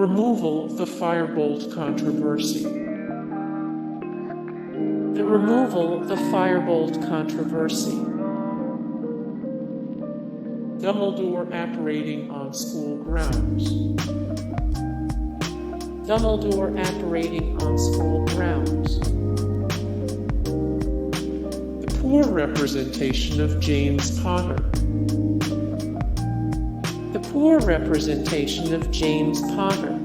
removal of the Firebolt controversy. The removal of the Firebolt controversy. Dumbledore apparating on school grounds. Dumbledore apparating on school grounds. The poor representation of James Potter. The poor representation of James Potter.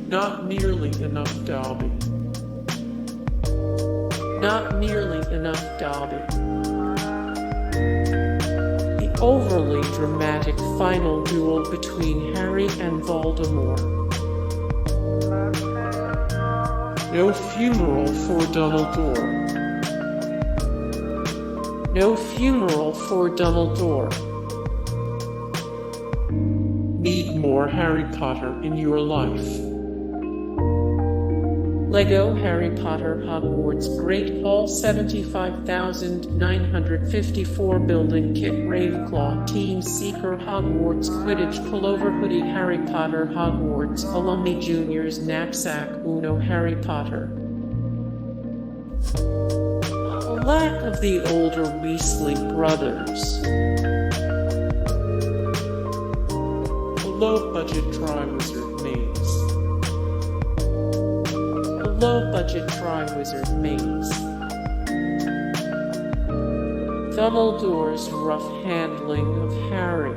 Not nearly enough Dobby. Not nearly enough Dobby. The overly dramatic final duel between Harry and Voldemort. No funeral for Dumbledore. No funeral for Dumbledore. Need more Harry Potter in your life. Lego Harry Potter Hogwarts Great Hall 75,954 Building Kit Ravenclaw Team Seeker Hogwarts Quidditch Pullover Hoodie Harry Potter Hogwarts Alumni Juniors Knapsack Uno Harry Potter. A lack of the older Weasley brothers. A low-budget Triwizard maze. Low-budget Triwizard maze. Dumbledore's rough handling of Harry.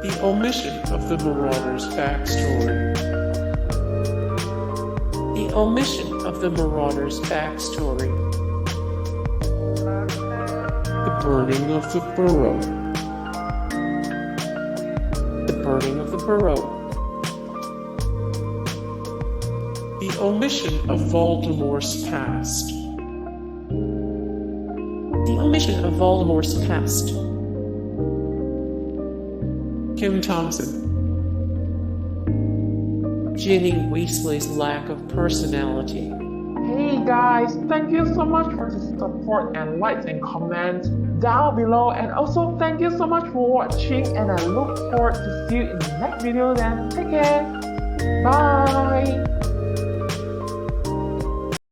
The omission of the Marauders' backstory. The omission of the Marauders' backstory. The burning of the burrow. The burning of the burrow. The omission of Voldemort's past. The omission of Voldemort's past. Kim Thompson. Ginny Weasley's lack of personality. Hey guys, thank you so much for the support and likes and comments down below, and also thank you so much for watching, and I look forward to see you in the next video. Then take care. Bye.